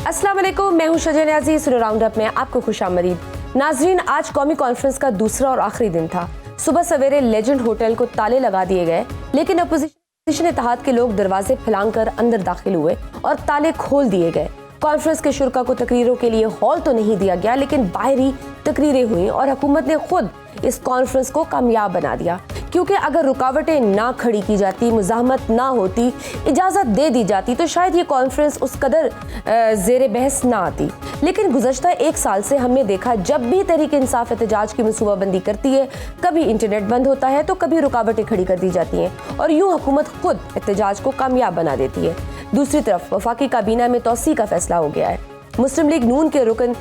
अस्सलाम वालेकुम, मैं हूं शजन अजीज। सुनो राउंड अप में आपको खुशामदीद। नाजरीन, आज कौमी कॉन्फ्रेंस का दूसरा और आखिरी दिन था। सुबह सवेरे लेजेंड होटल को ताले लगा दिए गए, लेकिन अपोजिशन इत्तेहाद के लोग दरवाजे फैलाकर अंदर दाखिल हुए और ताले खोल दिए गए। कॉन्फ्रेंस के शुरा को तकरीरों के लिए हॉल तो नहीं दिया गया, लेकिन बाहरी तकरीरें हुई और हुकूमत ने खुद इस कॉन्फ्रेंस को कामयाब बना दिया, क्योंकि अगर रुकावटें ना खड़ी की जाती, मुज़ाहमत ना होती, इजाज़त दे दी जाती, तो शायद ये कॉन्फ्रेंस उस कदर ज़ेर बहस ना आती। लेकिन गुज़श्ता एक साल से हमने देखा, जब भी तहरीक इंसाफ एहतजाज की मनसूबाबंदी करती है, कभी इंटरनेट बंद होता है तो कभी रुकावटें खड़ी कर दी जाती हैं और यूँ हुकूमत खुद एहतजाज को कामयाब बना देती है। दूसरी तरफ वफाकी काबीना में तौसी का फैसला हो गया है। मुस्लिम लीग नून के रुकन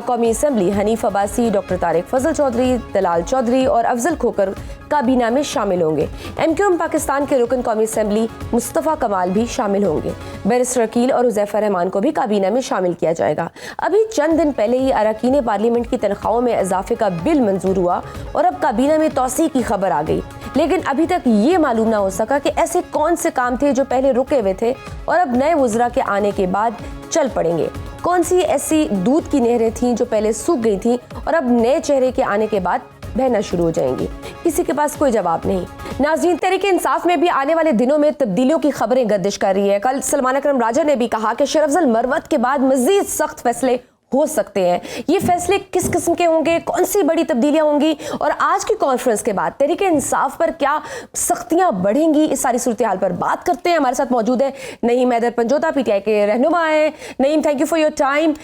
कौमी असम्बली हनीफ अब्बासी, डॉक्टर तारिक फजल चौधरी, दलाल चौधरी और अफजल खोकर काबीना में शामिल होंगे। MQM पाकिस्तान के रुकन कौमी असम्बली मुस्तफ़ा कमाल भी शामिल होंगे। बैरिस्टर अकील और हुज़ैफा रहमान को भी काबीना में शामिल किया जाएगा। अभी चंद दिन पहले ही अरकान पार्लियामेंट की तनख्वाहों में इजाफे का बिल मंजूर हुआ और अब काबीना में तौसी की खबर आ गई, लेकिन अभी तक ये मालूम ना हो सका कि ऐसे कौन से काम थे जो पहले रुके हुए थे और अब नए वज़रा के आने के बाद चल पड़ेंगे। कौन सी ऐसी दूध की नहरें थीं जो पहले सूख गई थीं और अब नए चेहरे के आने के बाद बहना शुरू हो जाएंगी? किसी के पास कोई जवाब नहीं। नाज़रीन, तहरीक इंसाफ में भी आने वाले दिनों में तब्दीलियों की खबरें गर्दिश कर रही है। कल सलमान अकरम राजा ने भी कहा कि शेर अफजल मरवत के बाद मजीद सख्त फैसले हो सकते हैं। ये फैसले किस किस्म के होंगे, कौन सी बड़ी तब्दीलियां होंगी और आज की कॉन्फ्रेंस के बाद तहरीक इंसाफ पर क्या सख्तियां बढ़ेंगी, इस सारी सूरत हाल पर बात करते हैं। हमारे साथ मौजूद है नईम हैदर पंजोता, PTI के रहनुमा है। Naeem, thank you for your time.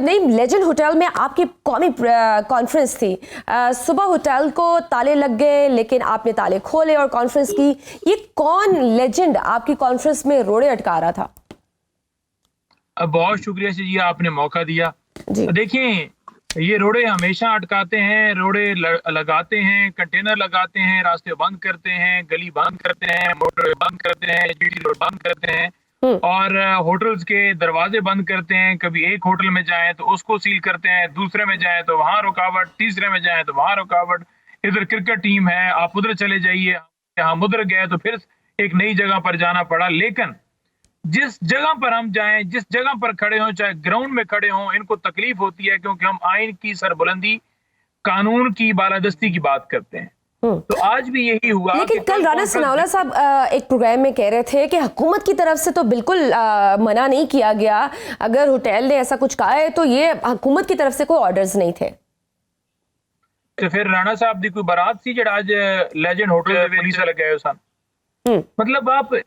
Naeem, legend hotel में आपकी कौमी कॉन्फ्रेंस थी, सुबह होटल को ताले लग गए, लेकिन आपने ताले खोले और कॉन्फ्रेंस की। ये कौन लेजेंड आपकी कॉन्फ्रेंस में रोड़े अटका रहा था? बहुत शुक्रिया जी, आपने मौका दिया। देखिए, ये रोड़े हमेशा अटकाते हैं, रोड़े लगाते हैं, कंटेनर लगाते हैं, रास्ते बंद करते हैं, गली बंद करते हैं, मोटरवे बंद करते हैं, GT रोड बंद करते हैं और होटल्स के दरवाजे बंद करते हैं। कभी एक होटल में जाएं तो उसको सील करते हैं, दूसरे में जाएं तो वहां रुकावट, तीसरे में जाएं तो वहां रुकावट। इधर क्रिकेट टीम है, आप उधर चले जाइए, हम उधर गए तो फिर एक नई जगह पर जाना पड़ा। लेकिन जिस जगह पर हम जाएं, जिस जगह पर खड़े हों, चाहे ग्राउंड में खड़े हों, इनको तकलीफ होती है क्योंकि हम आइन की सरबुलंदी, कानून की बालादस्ती की बात करते हैं। तो आज भी यही हुआ। लेकिन कल राना सनाउल्लाह साहब एक प्रोग्राम में कह रहे थे कि हुकूमत की तरफ से तो बिल्कुल मना नहीं किया गया। अगर होटल ने ऐसा कुछ कहा है तो ये हुकूमत की तरफ से कोई ऑर्डर्स नहीं थे। तो फिर राणा साहब दी कोई बारात सी जड़ा आज लेजेंड होटल पुलिस वाले गए सन। मतलब आप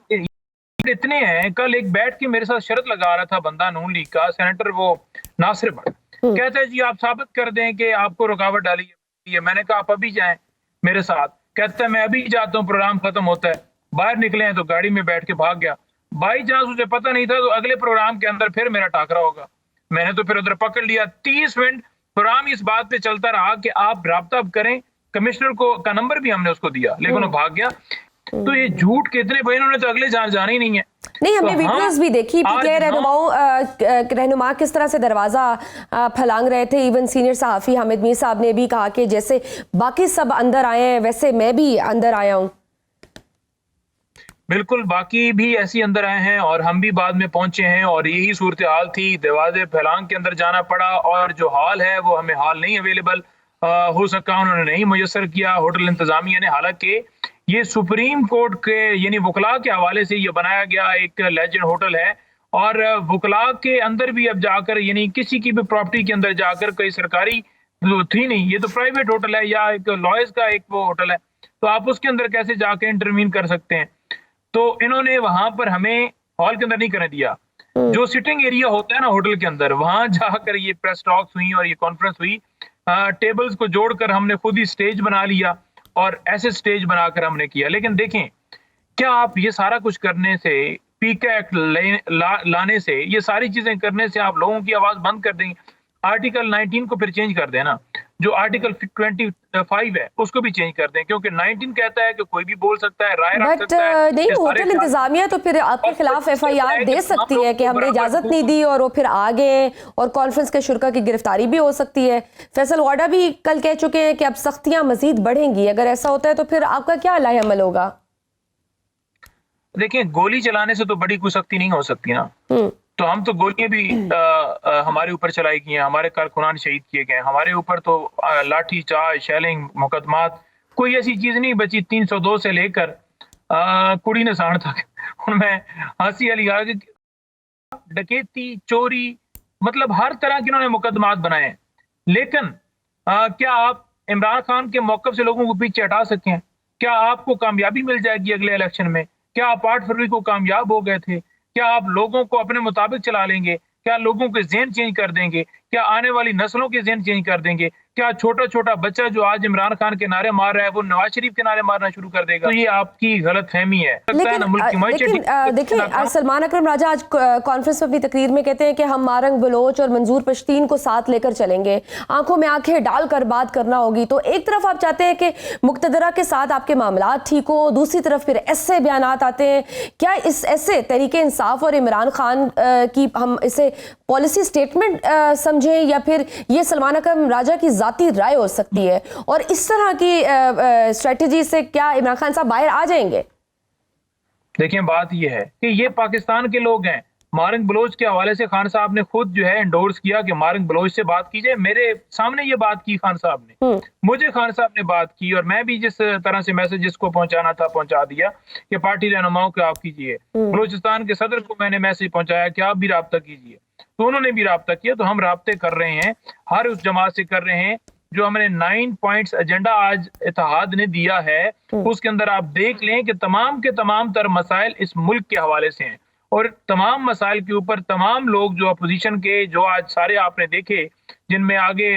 इतने हैं। कल एक बैठ के मेरे साथ शर्त लगा रहा था बंदा, नून लीग का सेनेटर, वो नासिर भट्ट, कहता है जी आप साबित कर दें कि आपको रुकावट डाली है। मैंने कहा आप अभी जाएं मेरे साथ। कहता है मैं अभी जाता हूँ, प्रोग्राम खत्म होता है। बाहर निकले हैं तो गाड़ी में बैठ के भाग गया। बाई चांस उसे पता नहीं था तो अगले प्रोग्राम के अंदर फिर मेरा टाकरा होगा। मैंने तो फिर उधर पकड़ लिया। 30 मिनट प्रोग्राम इस बात पे चलता रहा कि आप राब्ता करें। कमिश्नर को का नंबर भी हमने उसको दिया, लेकिन वो भाग गया। तो ये झूठ कितने भाई, उन्होंने तो अगले जाना ही नहीं है। नहीं, हमने वीडियोस भी देखी, PTI रहनुमा किस तरह से दरवाजा फलांग रहे थे। इवन सीनियर सहाफी हामिद मीर साहब ने भी कहा कि जैसे बाकी सब अंदर आए हैं वैसे मैं भी अंदर आया हूं। बिल्कुल, बाकी भी ऐसे अंदर आए हैं और हम भी बाद में पहुंचे हैं और यही सूरत हाल थी। दरवाजे फैलांग के अंदर जाना पड़ा और जो हाल है वो हमें हाल नहीं अवेलेबल हो सका, उन्होंने नहीं मुयसर किया होटल इंतजामिया ने। हालांकि ये सुप्रीम कोर्ट के यानी वकला के हवाले से ये बनाया गया एक लेजेंड होटल है और वकला के अंदर भी अब जाकर यानी किसी की भी प्रॉपर्टी के अंदर जाकर, कोई सरकारी थी नहीं, ये तो प्राइवेट होटल है या एक लॉयर्स का एक वो होटल है, तो आप उसके अंदर कैसे जाकर इंटरवीन कर सकते हैं? तो इन्होंने वहां पर हमें हॉल के अंदर नहीं करने दिया। जो सिटिंग एरिया होता है ना होटल के अंदर, वहां जाकर ये प्रेस टॉक्स हुई और ये कॉन्फ्रेंस हुई। टेबल्स को जोड़कर हमने खुद ही स्टेज बना लिया और ऐसे स्टेज बनाकर हमने किया। लेकिन देखें, क्या आप ये सारा कुछ करने से, पीका एक्ट लाने से, ये सारी चीजें करने से आप लोगों की आवाज बंद कर देंगे? आर्टिकल 19 को फिर चेंज कर देना, जो आर्टिकल 25 है उसको भी चेंज कर दें, क्योंकि 19 कहता है कि कोई भी बोल सकता है, राय रख सकता है। नहीं, होटल इंतजामिया तो फिर आपके खिलाफ FIR दे सकती है कि हमने इजाजत नहीं दी और वो फिर आ गए और कॉन्फ्रेंस के शुरा की गिरफ्तारी भी हो सकती है। फैसल वाडा भी कल कह चुके हैं कि अब सख्तियां मजीद बढ़ेंगी। अगर ऐसा होता है तो फिर आपका क्या अलाए अमल होगा? देखिए, गोली चलाने से तो बड़ी कोई सख्ती नहीं हो सकती ना। तो हम तो गोलियां भी हमारे ऊपर चलाई गई हैं, हमारे कारकुनान शहीद किए गए हैं, हमारे ऊपर तो लाठी चार्ज, शेलिंग, मुकदमात, कोई ऐसी चीज नहीं बची 302 से लेकर कुड़ी नसाण तक। उनमें हंसी वाली आगे डकैती, चोरी, मतलब हर तरह के उन्होंने मुकदमात बनाए हैं। लेकिन क्या आप इमरान खान के मौकफ से लोगों को पीछे हटा सके हैं? क्या आपको कामयाबी मिल जाएगी अगले इलेक्शन में? क्या आप 8 फरवरी को कामयाब हो गए थे? क्या आप लोगों को अपने मुताबिक चला लेंगे? क्या लोगों के ज़हन चेंज कर देंगे? क्या आने वाली नस्लों के ज़हन चेंज कर देंगे? क्या छोटा छोटा बच्चा जो आज इमरान खान के नारे मार रहा है वो नवाज शरीफ के नारे मारना शुरू कर देगा? तो ये आपकी गलतफहमी है। देखिए सलमान अकरम राजा आज कॉन्फ्रेंस में अपनी तकरीर में कहते हैं कि हम मारंग बलोच और मंजूर पश्तीन को साथ लेकर चलेंगे, आंखों में आंखें डालकर बात करना होगी। तो एक तरफ आप चाहते हैं कि मुक्तदरा के साथ आपके मामला ठीक हो, दूसरी तरफ फिर ऐसे बयानात आते हैं। क्या इस ऐसे तरीके इंसाफ और इमरान खान की हम इसे पॉलिसी स्टेटमेंट समझें या फिर ये सलमान अकरम राजा की जाती राय हो सकती है? और इस तरह की स्ट्रेटजी से क्या इमरान खान साहब बाहर आ जाएंगे? देखिए, बात यह है कि ये पाकिस्तान के लोग हैं। मारंग बलोच के हवाले से खान साहब ने खुद जो है एंडोर्स किया कि मारंग बलोच से बात कीजिए। मेरे सामने ये बात की खान साहब ने, मुझे खान साहब ने बात की और मैं भी जिस तरह से मैसेज जिसको पहुंचाना था पहुंचा दिया कि पार्टी रहनुमाओं को आप कीजिए। बलोचिस्तान के सदर को मैंने मैसेज पहुंचाया कि आप भी राब्ता कीजिए, तो उन्होंने भी राब्ता किया। तो हम राब्ते कर रहे हैं, हर उस जमात से कर रहे हैं। जो हमने 9 पॉइंट्स एजेंडा आज इत्तेहाद ने दिया है उसके अंदर आप देख लें कि तमाम के तमाम तर मसाइल इस मुल्क के हवाले से हैं और तमाम मसाइल के ऊपर तमाम लोग जो अपोजिशन के जो आज सारे आपने देखे जिनमें आगे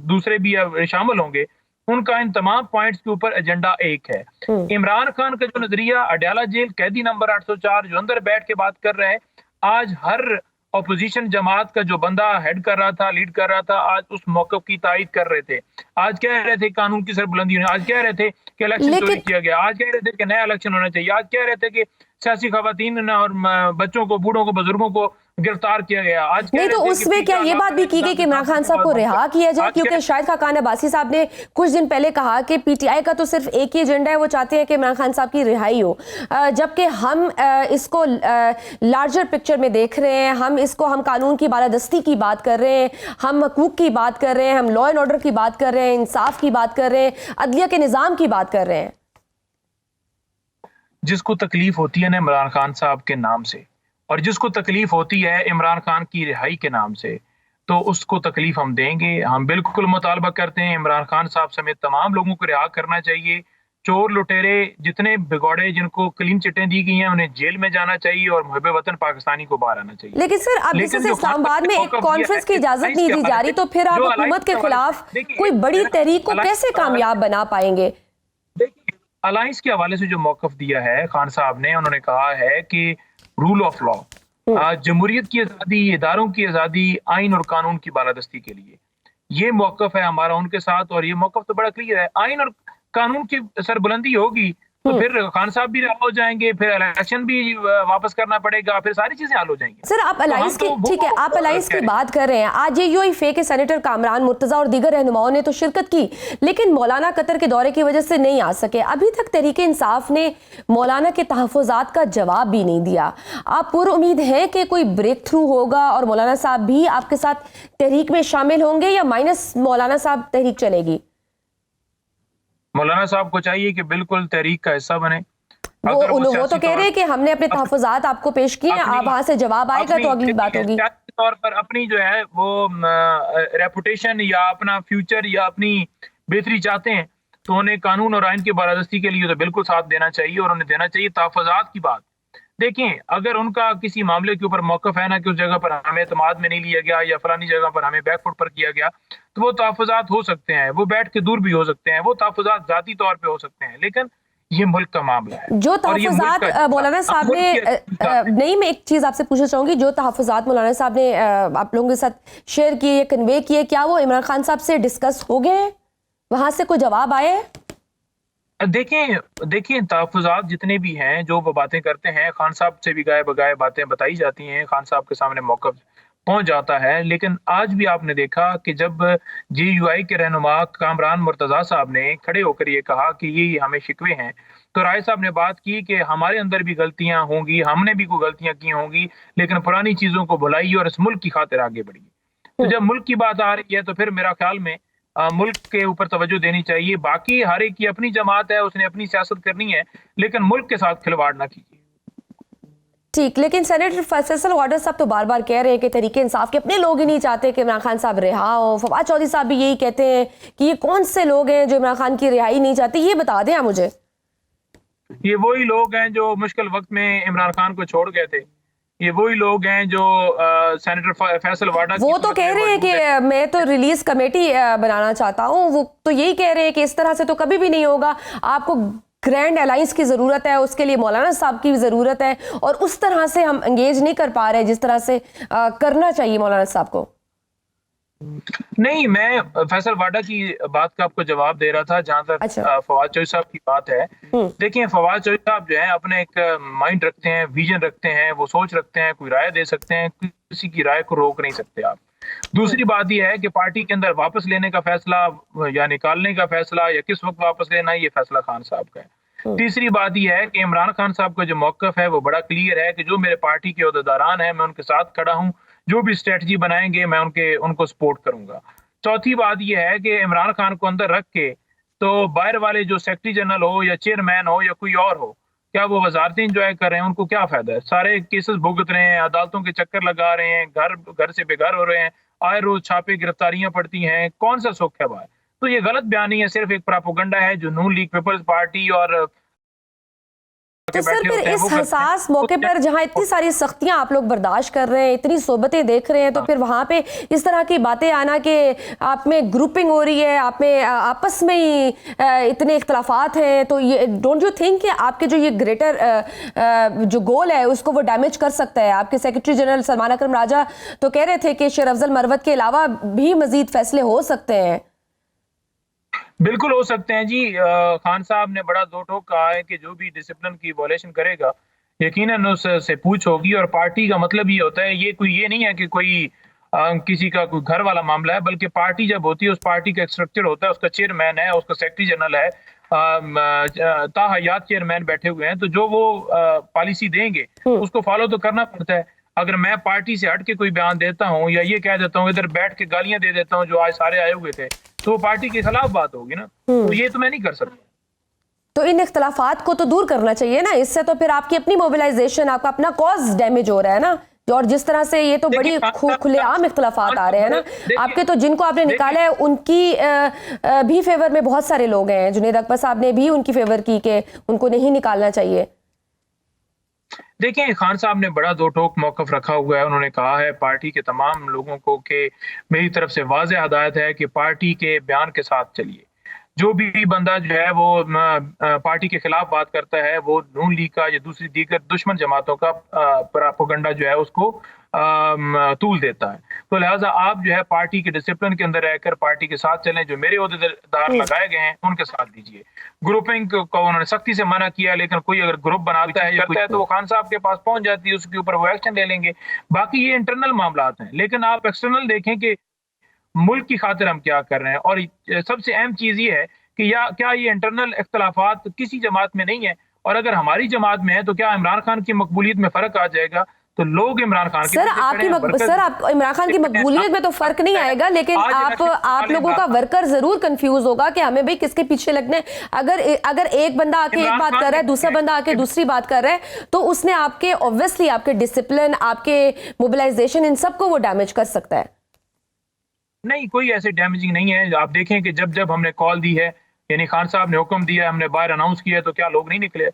दूसरे भी शामिल होंगे, उनका इन तमाम पॉइंट्स के ऊपर एजेंडा एक है। इमरान खान का जो नजरिया अडयाला जेल कैदी नंबर 804 जो अंदर बैठ के बात कर रहे हैं, आज हर अपोजिशन जमात का जो बंदा हेड कर रहा था, लीड कर रहा था, आज उस मौक़िफ़ की तायद कर रहे थे। आज कह रहे थे कानून की सरबुलंदी होनी, आज कह रहे थे कि इलेक्शन चोरी किया गया, आज कह रहे थे कि नया इलेक्शन होना चाहिए, आज कह रहे थे कि सियासी खवातीन और बच्चों को, बूढ़ों को, बुजुर्गों को गिरफ्तार किया गया। आज नहीं तो उसमें क्या ये बात भी की गई कि इमरान खान साहब को रिहा किया जाए? क्योंकि शाहिद खाकान अब्बासी साहब ने कुछ दिन पहले कहा कि पीटीआई का तो सिर्फ एक ही एजेंडा है, वो चाहते हैं कि इमरान खान साहब की रिहाई हो, जबकि हम इसको लार्जर पिक्चर में देख रहे हैं। हम कानून की बालादस्ती की बात कर रहे हैं, हम हकूक की बात कर रहे हैं, हम लॉ एंड ऑर्डर की बात कर रहे हैं, इंसाफ की बात कर रहे हैं, अदलिया के निजाम की बात कर रहे हैं। जिसको तकलीफ होती है ना इमरान खान साहब के नाम से, और जिसको तकलीफ होती है इमरान खान की रिहाई के नाम से, तो उसको तकलीफ हम देंगे। हम बिल्कुल मुतालबा करते हैं इमरान खान साहब समेत तमाम लोगों को रिहा करना चाहिए। चोर लुटेरे जितने बिगौड़े जिनको क्लीन चिटें दी गई हैं उन्हें जेल में जाना चाहिए और मुहब्बे वतन पाकिस्तानी को बाहर आना चाहिए। लेकिन सर अब जैसे इस्लामाबाद में एक कॉन्फ्रेंस की इजाजत नहीं दी जा रही, तो फिर आप हुकूमत के खिलाफ कोई बड़ी तहरीक को कैसे कामयाब बना पाएंगे? अलायंस के हवाले से जो मौकफ दिया है खान साहब ने, उन्होंने कहा है कि रूल ऑफ लॉ, जमहूरियत की आज़ादी, इदारों की आज़ादी, आइन और कानून की बालादस्ती के लिए ये मौकफ है हमारा उनके साथ। और ये मौकफ तो बड़ा क्लियर है, आइन और कानून की सरबुलंदी होगी तो फिर खान साहब भी रहा हो जाएंगे, फिर इलेक्शन भी वापस करना पड़ेगा, फिर सारी चीजें हल हो जाएंगी। सर आप अलायंस की, ठीक है, आप अलायंस की बात कर रहे हैं। आज JUIF के सेनेटर कामरान मुर्तजा और दीगर रहनुमाओं ने तो शिरकत की, लेकिन मौलाना कतर के दौरे की वजह से नहीं आ सके। अभी तक तहरीके इंसाफ ने मौलाना के तहफ़्फ़ुज़ात का जवाब भी नहीं दिया। आप पूरी उम्मीद है कि कोई ब्रेक थ्रू होगा और मौलाना साहब भी आपके साथ तहरीक में शामिल होंगे, या माइनस मौलाना साहब तहरीक चलेगी? मौलाना साहब को चाहिए कि बिल्कुल तहरीक का हिस्सा बने। वो तो कह रहे हैं कि हमने अपने तहफ़्फ़ुज़ात आपको पेश किए, आप वहां से जवाब आएगा तो अगली बात होगी। तौर पर अपनी जो है वो रेपुटेशन या अपना फ्यूचर या अपनी बेहतरी चाहते हैं तो उन्हें कानून और आइन की बालादस्ती के लिए तो बिल्कुल साथ देना चाहिए और उन्हें देना चाहिए। तहफ़्फ़ुज़ात की बात देखें, अगर उनका किसी मामले के ऊपर मौक़िफ़ है ना कि उस जगह पर हमें एतमाद में नहीं लिया गया या फलानी जगह पर हमें बैकफुट पर किया गया, तो वो तहफ़्फ़ुज़ात हो सकते हैं, वो बैठ के दूर भी हो सकते हैं, वो तहफ़्फ़ुज़ात ज़ाती तौर पे हो सकते हैं, लेकिन ये मुल्क का मामला है। जो तहफ़्फ़ुज़ात मौलाना साहब ने नहीं, मैं एक चीज़ आपसे पूछना चाहूँगी, जो तहफ़्फ़ुज़ात मौलाना साहब ने आप लोगों के साथ शेयर किए, कन्वे किए, क्या वो इमरान खान साहब से डिस्कस हो गए? वहाँ से कोई जवाब आए? देखें तहफ़्फ़ुज़ात जितने भी हैं जो वो बातें करते हैं, खान साहब से भी गाए बगाए बातें बताई जाती हैं, खान साहब के सामने मौक़िफ़ पहुंच जाता है। लेकिन आज भी आपने देखा कि जब JUI के रहनुमा कामरान मुर्तजा साहब ने खड़े होकर ये कहा कि ये हमें शिकवे हैं, तो राय साहब ने बात की कि हमारे अंदर भी गलतियां होंगी, हमने भी कोई गलतियां की होंगी, लेकिन पुरानी चीजों को भुलाइए और इस मुल्क की खातिर आगे बढ़िए। तो जब मुल्क की बात आ रही है तो फिर मेरा ख्याल में मुल्क के ऊपर तवज्जो देनी चाहिए। बाकी हर एक की अपनी जमात है, उसने अपनी सियासत करनी है, लेकिन मुल्क के साथ खिलवाड़ ना कीजिए। ठीक, लेकिन सेनेटर फैसल वाडर साहब तो बार बार कह रहे हैं कि तहरीक इंसाफ के अपने लोग ही नहीं चाहते कि इमरान खान साहब रिहा हो। फवाद चौधरी साहब भी यही कहते हैं कि ये कौन से लोग हैं जो इमरान खान की रिहाई नहीं चाहते, ये बता दें आप मुझे। ये वही लोग हैं जो मुश्किल वक्त में इमरान खान को छोड़ गए थे। ये वही लोग हैं जो सेनेटर फैसल वाडा वो तो कह रहे हैं कि मैं तो रिलीज कमेटी बनाना चाहता हूँ, वो तो यही कह रहे हैं कि इस तरह से तो कभी भी नहीं होगा, आपको ग्रैंड अलायंस की ज़रूरत है, उसके लिए मौलाना साहब की ज़रूरत है, और उस तरह से हम एंगेज नहीं कर पा रहे जिस तरह से करना चाहिए मौलाना साहब को। नहीं, मैं फैसल वाडा की बात का आपको जवाब दे रहा था जहां तक फवाद चौधरी साहब की बात है। देखिए, फवाद चौधरी साहब जो है अपने एक माइंड रखते हैं, विजन रखते हैं, वो सोच रखते हैं, कोई राय दे सकते हैं, किसी की राय को रोक नहीं सकते आप। दूसरी बात यह है कि पार्टी के अंदर वापस लेने का फैसला या निकालने का फैसला या किस वक्त वापस लेना है, ये फैसला खान साहब का है। तीसरी बात यह है कि इमरान खान साहब का जो मौकफ है वो बड़ा क्लियर है कि जो मेरे पार्टी के ओहदेदारान हैं मैं उनके साथ खड़ा हूं, जो भी स्ट्रेटजी बनाएंगे मैं उनको सपोर्ट करूंगा। चौथी बात यह है कि इमरान खान को अंदर रख के तो बाहर वाले जो सेक्रेटरी जनरल हो या चेयरमैन हो या कोई और हो, क्या वो वजारतें इंजॉय कर रहे हैं? उनको क्या फायदा है? सारे केसेस भुगत रहे हैं, अदालतों के चक्कर लगा रहे हैं, घर से बेघर हो रहे हैं, आए रोज छापे गिरफ्तारियां पड़ती हैं, कौन सा सुख है बाहर? तो ये गलत बयानी है, सिर्फ एक प्रोपेगेंडा है जो नून लीग पीपल्स पार्टी और तो सर फिर इस हसास मौके पर जहां इतनी सारी सख्तियां आप लोग बर्दाश्त कर रहे हैं, इतनी सोबतें देख रहे हैं, तो फिर वहां पे इस तरह की बातें आना कि आप में ग्रुपिंग हो रही है, आप में आपस में ही इतने इख्तलाफात हैं, तो ये डोंट यू थिंक कि आपके जो ये ग्रेटर जो गोल है उसको वो डैमेज कर सकता है? आपके सेक्रेटरी जनरल सलमान अकरम राजा तो कह रहे थे कि शेर अफजल मरवत के अलावा भी मजीद फैसले हो सकते हैं। बिल्कुल हो सकते हैं जी। खान साहब ने बड़ा दो टोक कहा है कि जो भी डिसिप्लिन की वॉयलेशन करेगा यकीनन उससे पूछ होगी, और पार्टी का मतलब ये होता है, ये नहीं है कि कोई किसी का कोई घर वाला मामला है, बल्कि पार्टी जब होती है उस पार्टी का एक स्ट्रक्चर होता है, उसका चेयरमैन है, उसका सेक्रेटरी जनरल है, ताहयात चेयरमैन बैठे हुए हैं, तो जो वो पॉलिसी देंगे उसको फॉलो तो करना पड़ता है। अगर मैं पार्टी से हट के कोई बयान देता हूँ या ये कह देता हूँ, इधर बैठ के गालियां दे देता हूँ जो आज सारे आए हुए थे, तो वो पार्टी के खिलाफ बात होगी ना, तो ये तो मैं नहीं कर सकता। तो इन इख्तलाफात को तो दूर करना चाहिए ना, इससे तो फिर आपकी अपनी मोबिलाइजेशन, आपका अपना कॉज डैमेज हो रहा है ना। और जिस तरह से ये तो बड़ी खुलेआम इख्तलाफात आ रहे हैं ना आपके, तो जिनको आपने निकाला है उनकी भी फेवर में बहुत सारे लोग हैं। जुनैद अकबर साहब ने भी उनकी फेवर की कि उनको नहीं निकालना चाहिए। देखिए, खान साहब ने बड़ा दो टोक मौकफ रखा हुआ है। उन्होंने कहा है पार्टी के तमाम लोगों को कि मेरी तरफ से वाज़ेह हदायत है कि पार्टी के बयान के साथ चलिए। जो भी बंदा जो है वो पार्टी के खिलाफ बात करता है, वो नून लीग का या दूसरी दीगर दुश्मन जमातों का प्रोपेगेंडा जो है उसको तूल देता है। तो लिहाजा आप जो है पार्टी के डिसिप्लिन के अंदर रहकर पार्टी के साथ चलें, जो मेरे ओहदेदार लगाए गए हैं उनके साथ दीजिए। ग्रुपिंग को उन्होंने सख्ती से मना किया, लेकिन कोई अगर ग्रुप बनाता है या करता है तो वो खान साहब के पास पहुंच जाती है, उसके ऊपर वो एक्शन ले लेंगे। बाकी ये इंटरनल मामला हैं, लेकिन आप एक्सटर्नल देखें कि मुल्क की खातिर हम क्या कर रहे हैं। और सबसे अहम चीज ये है कि क्या ये इंटरनल इख्तलाफात किसी जमात में नहीं है, और अगर हमारी जमात में है तो क्या इमरान खान की मकबूलियत में फर्क आ जाएगा? तो लोग इमरान खान की आप इमरान खान की मकबूलियत में तो फर्क नहीं आएगा, लेकिन आप लोगों का वर्कर जरूर कंफ्यूज होगा कि हमें भाई किसके पीछे लगना है। अगर एक बंदा आके एक बात कर रहा है, दूसरा बंदा आके दूसरी बात कर रहा है, तो उसने आपके ऑब्वियसली आपके डिसिप्लिन, आपके मोबिलाइजेशन, इन सबको वो डैमेज कर सकता है। नहीं, कोई ऐसे डैमेजिंग नहीं है। आप देखें कि जब हमने कॉल दी है, यानी खान साहब ने हुक्म दिया, हमने बाहर अनाउंस किया, तो क्या लोग नहीं निकले?